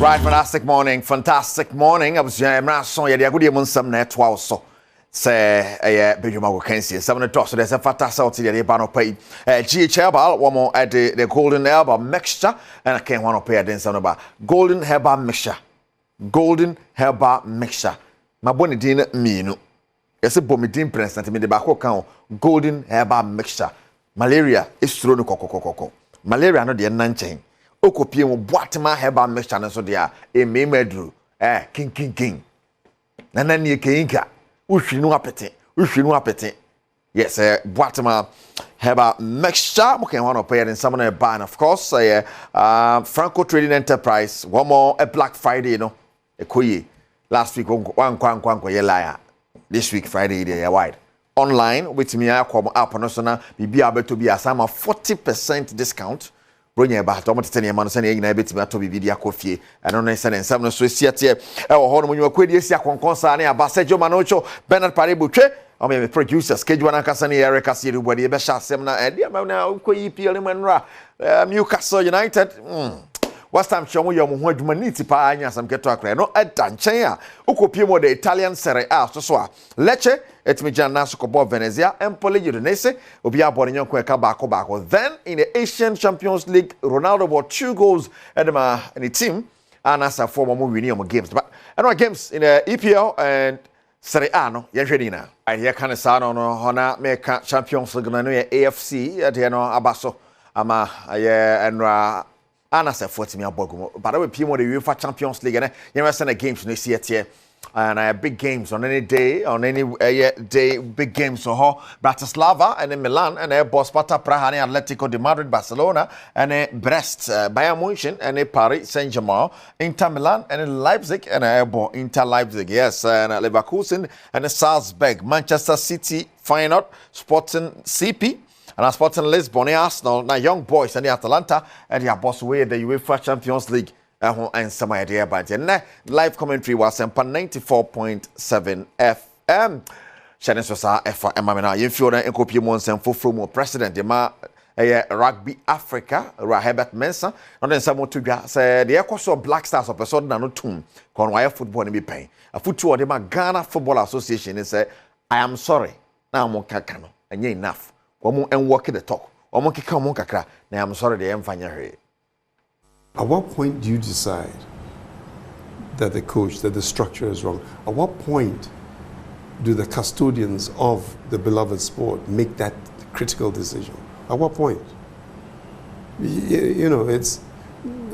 Right, fantastic morning. I was so yeah, good evening, some net also. Say, Badwam Kensi, 7 o'clock. So there's a fantastic the banner pay. GHL ball, one more at the golden herbal mixture, and I can't want to pay a dance on about golden herbal mixture. Golden herbal mixture. My bonny dinner me no. Yes, a bomidin prince, and me the back account. Golden herbal mixture. Malaria is through the coco. Malaria no the nanchain. Okopie mo boatema herbal mixture no so dia e memedru king nana nie kenka uhwinu apete yes boatema herbal mixture mo can one of pay in some na buy and of course Franco Trading Enterprise one more a Black Friday no ekoyi last week one kwan ye liar this week Friday dey wide online with me akom app no so na bibia beto bi asama 40% discount Bronya ba to motete ne ma no se ne nyina betimi ato bibidi akofie eno no se ne nsam no so siate e wo ho no munwa kwedi esi akonkonsa ne abasejo manocho Bernard Parebo twe o me producer schedule na kasa ne Eric Asiru body be sha asem na e dia ma na koyi PL manra Newcastle United West Ham chomo yo mo ho adwuma ni tipa anya asam keto akra no edanchen a ukopie mo the Italian Serie A so a Lecce etimijan naso kobo Venezia Empoli Udinese obi abore nyonko eka baako then in the Asian Champions League Ronaldo bought 2 goals edema in the team and as a former winning games but another games in the EPL and Serie A no yehwedi na I hear kan sa no hona make Champions League no AFC de no abaso ama aye enra anasa 40 mi abogumo but we pimo the UEFA Champions League and you know the games no see it and big games on any day day big games so Bratislava and Milan and boss Sparta Praha and Atletico de Madrid Barcelona and Brest Bayern Munich and Paris Saint-Germain Inter Milan and Leipzig and Inter Leipzig yes and Leverkusen and Salzburg Manchester City Feyenoord Sporting CP and Sporting Lisbon Arsenal now Young Boys and the Atalanta and the boss way the UEFA Champions League and some idea about it. Live commentary was 94.7 FM. Shannon Sosa F Emamina. You feel that Enkopi Monsen for president Rugby Africa, Herbert Mensah. And then someone to say the Ecoso Black Stars of person no tomb. Conway football in be paying. A football the Ghana Football Association is say I am sorry. Now mo kakano. And ye enough. Omo and work the talk. Omo kika mo kakra. Now I'm sorry the emfanya. At what point do you decide that the structure is wrong? At what point do the custodians of the beloved sport make that critical decision? At what point? You know,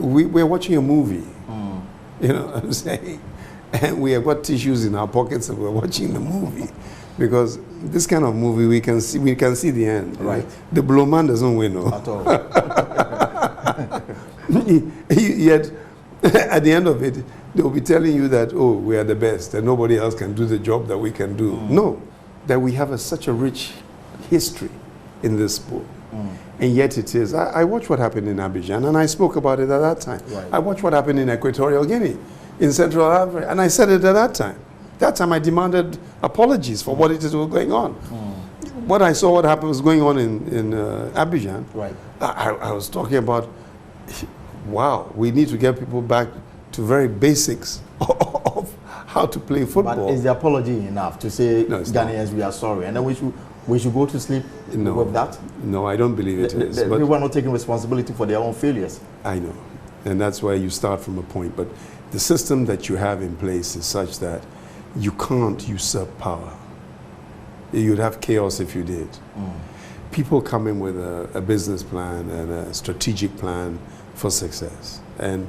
we're watching a movie, you know what I'm saying? And we have got tissues in our pockets and we're watching the movie. Because this kind of movie, we can see the end. Right. The blow man doesn't win. No? At all. Yet, at the end of it, they will be telling you that, oh, we are the best and nobody else can do the job that we can do. No, that we have such a rich history in this sport. And yet it is. I watched what happened in Abidjan and I spoke about it at that time. Right. I watched what happened in Equatorial Guinea, in Central Africa, and I said it at that time. That time I demanded apologies for what it is was going on. What I saw what happened was going on in Abidjan. Right. I was talking about, wow, we need to get people back to very basics of how to play football. But is the apology enough to say, no, Ghanaians, we are sorry, and then we should go to sleep with that? No, I don't believe it is. But people are not taking responsibility for their own failures. I know, and that's why you start from a point. But the system that you have in place is such that you can't usurp power. You'd have chaos if you did. People come in with a business plan and a strategic plan for success, and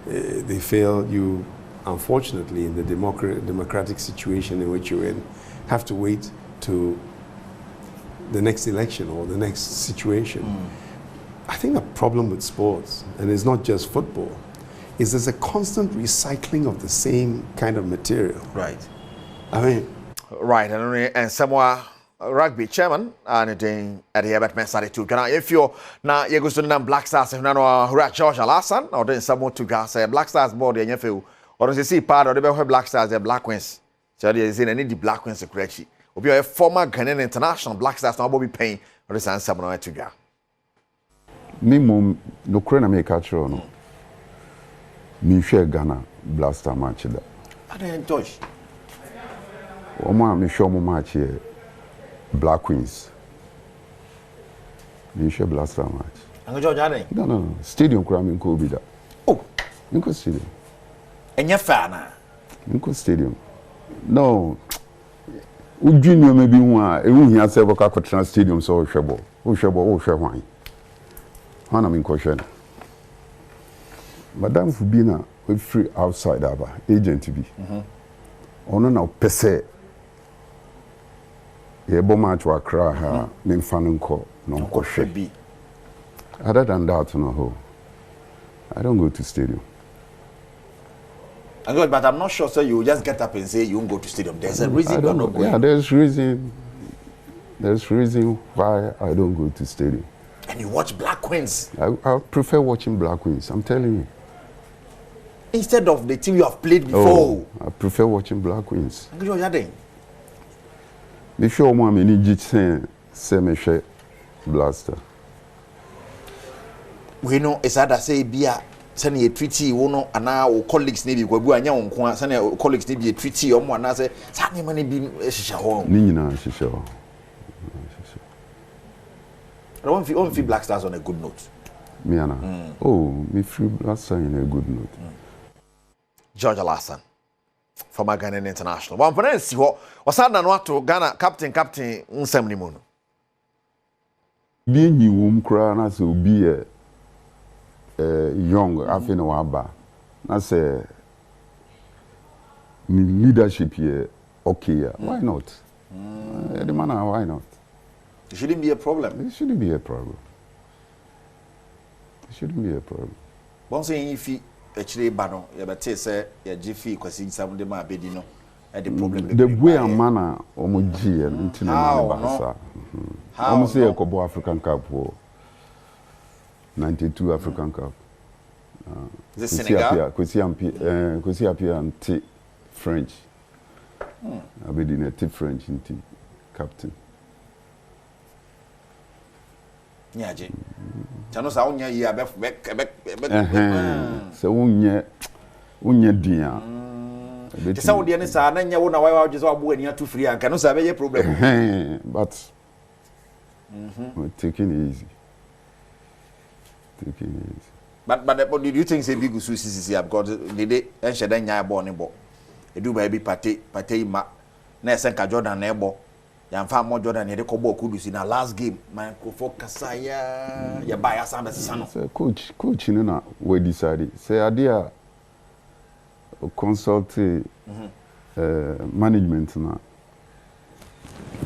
they fail. You, unfortunately, in the democratic situation in which you're in, have to wait to the next election or the next situation. I think the problem with sports, and it's not just football, is there's a constant recycling of the same kind of material. Right. I mean, right, and somewhere rugby chairman and then at the Herbert Mensah too. Can I if you're now you go to the Black Stars if now George Alasan or then someone to gas Black Stars board and you feel or does you see part of the Black Stars the Black Queens. So there is any the Black Queens correctly. Obi a former Ghanaian international Black Stars now be paying or this answer someone to go. Me mum no kure na me ka chiro no. me share Ghana Blaster match da. I don't enjoy. Oma me show mo match here Black Queens. Me share Blaster match. Ango George Adom. No. Stadium kura me ko bi da. Oh, Nko stadium. Enya fa na. Nko stadium. No. Ujuni me bi hu a ehu hia se boka kotra stadium so hwebo. Wo hwebo hwan. Hana me nko hwe. Madam Fubina we free outside aba agent bi. Ono na pese ye bo match wa kra ha me mfa nko no nko hwe. Other than that no I don't go to stadium. But I'm not sure, so you just get up and say you won't go to stadium. There's a reason you're not going. Yeah, there's reason why I don't go to stadium. And you watch Black Queens. I prefer watching Black Queens, I'm telling you. Instead of the team you have played before. Oh, I prefer watching Black Queens. Ango George Adom. Me sure mo am ni jit say me hwe Blaster. We know it's either say bia send a treaty wono ana o colleagues ne bi kwabu anya wonko send a colleagues ne bi a treaty o mo ana say sa ne mane bi hihya ho Ni nyina hihya ho. I don't feel Black Stars on a good note. Me ana. Oh, me feel Blaster in a good note. George Alasan former Ghanaian international. One for see what was na no ato Ghana captain nsam ni mu no. Bi nyi wom kra na so bi young after no aba na say leadership here okay why not the man why not It shouldn't be a problem. It shouldn't be a problem. It shouldn't be a problem. Once if you actually bano you better say ya jifi kwasi some de ma bedi no the problem the way a man omoji ntina na bansa how say Kobo African Cup 92 African Cup. Is it Senegal? Kwesi apia anti French. Abedi na ti French anti captain. Nyaje. Chano sa onya yi abef so unye dia. Te sa odi ne sa na nya wo na wai je so abu ani atu free anka no sa be ye problem. But we're taking it easy. Taking it easy. But do you think say big susi because they enshede nya ebo ne bo. Edu ba bi pate ma na esenka Jordan na ebo. Ya mfa mo Jordan ye de ko bo kudusi na last game microphone kasa ya ba ya samba sano. Say coach no na we decide. Say adia consult management na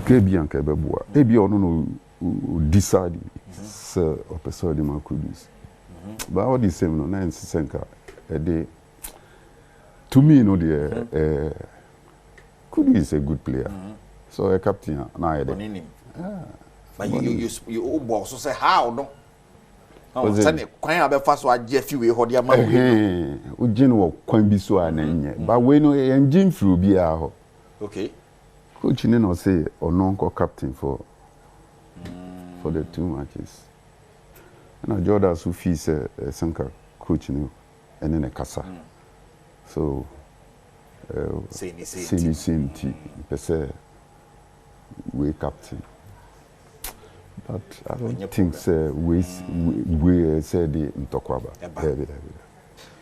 ke bi anka be boa. E bi ono no decide say o person de ma kudusi. But all the same, no, nine senka a day. To me, no, the Kudu is a good player. So a captain now. But you boss say how no? Oh, send it. Quite a fast one. Jeff, you will hold your mouth. Ujin will quite be so an but we know engine through be our okay. Coach, you know, say or non-co captain for the 2 matches. And Jordan Sufi is Sanka coach new and then a Kasa. So, same team. We captain. But I don't think we said the Ntokwaba.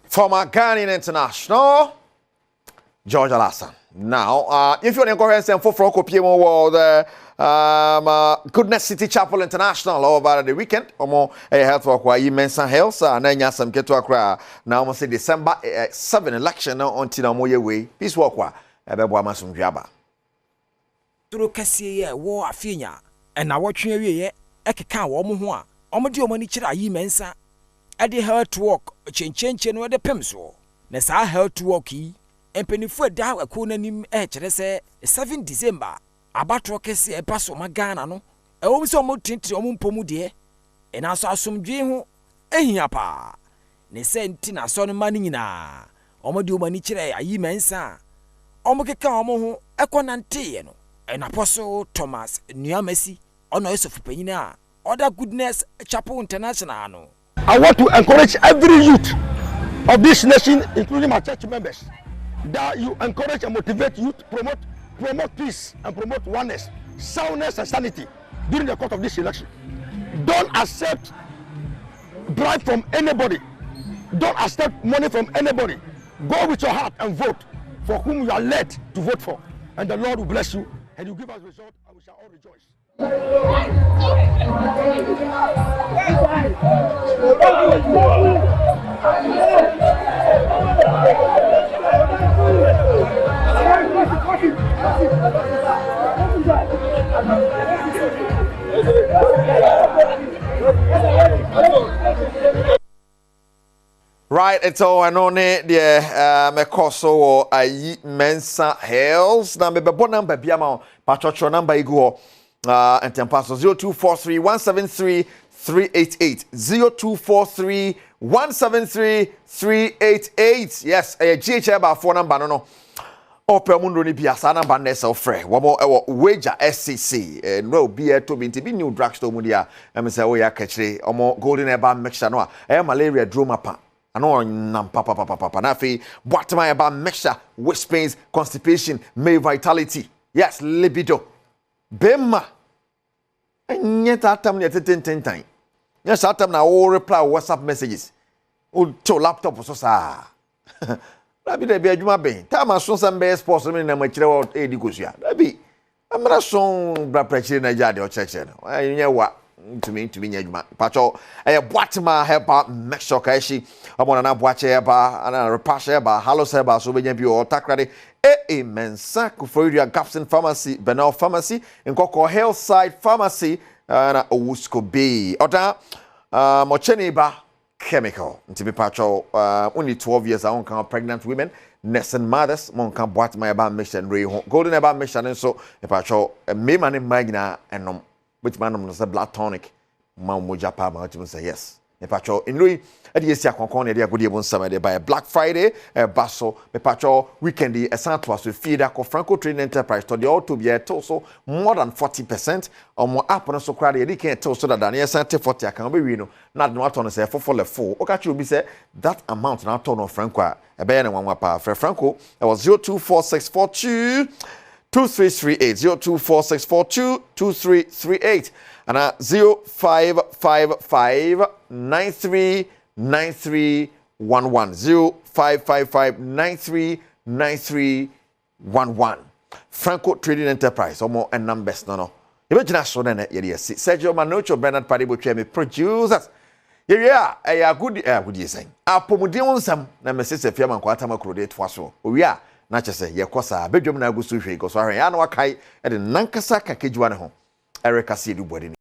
Former Ghanaian international George Alasan. Now, if you're going to for Franco World, Goodness City Chapel International over the weekend, or more a health work where you mention health, and then you some get to Accra. Now, almost December 7 election on Tinamoye way. Peace walk wa Badwam some Jaba. Through Cassia, war a finia, and now watching a Ekaka, Omoa, Omodio Monichira, ye mensa. I did her to walk, change where the Pemso. Nessa her to walk ye. And penny for down a coonanim edge, 7 December. Abatro kesi e paso magana no. E wo so mo tinti o mo mpomu de. E na so asomdwe ho ehia pa. Ne senti na so no mani nyina. O mo de o mani kire ayi mensa. O mo keka o mo ho ekonante ye no. E na poso Thomas Nuamasi ono Yusuf Panyina. Other Goodness Chapel International no. I want to encourage every youth of this nation, including my church members, that you encourage and motivate youth, promote peace and promote oneness, soundness and sanity during the course of this election. Don't accept bribe from anybody. Don't accept money from anybody. Go with your heart and vote for whom you are led to vote for. And the Lord will bless you and you give us result and we shall all rejoice. Right, it's all I know the me koso ayi Mensa Hills na me bebo number bia ma patrocho number igu and tempaso 0243 173 388 0243 173 388. Yes, GH about 4 number no. Ope mundo ni bia sa number na se ofre. Wo wager SCC no bia to be nti new drugstore mu dia em say wo ya kachire omo golden eba mixture no malaria droma pa. Ano nam papa na fi Badwam about mixture, waist pains, constipation, male vitality. Yes, libido. Bema. Nyet atam ne ten. Yes, atam na all reply WhatsApp messages. O to laptop so sa. Na bi de bi adwuma ben. Ta ma so sam be sports me na ma kire wo edi kosua. Da bi. Amra so bra prachire na jade o cheche no. Nye wa to me nya adwuma. Pacho Badwam help make sure ka shi amona na boache eba ana repashe eba halos eba so benya bi o takrade Mensa Kuforia Gapson Pharmacy Benal Pharmacy Nkoko Hillside Pharmacy na Owusko Bay oda mochene ba chemical ntibi pacho only 12 years on kan pregnant women nursing mothers mon kan Badwam eba mission re golden eba mission so e pacho me man magina enom which man no say blood tonic ma moja pa ma to say yes e pacho inui e dey esi akonkon na dey agodi ebon sama dey by Black Friday baso me pacho weekend e santo so feed akọ Franco Trading Enterprise to the auto be to so more than 40% omo app no so kra dey can tell so that na yes 40 akan be wi no na no ato no say for le full o ka chi obi say that amount na ato no Franco a e be na wanwa pa Franco it was 024642 2338 024642 2338 and 0555 939311 0555 939311 Franco Trading Enterprise omo and numbers no you be so na ye dey see Sergio Manocho Bernard Padibo me producers yeah good you saying apomuden onsam na mesese fiam ankwata makro dey to aso owia na chese ye kosa Badwam na agusu hwe go so ahwe ya na wakai e de nankasa kakejuwa ne ho Erica Sedu body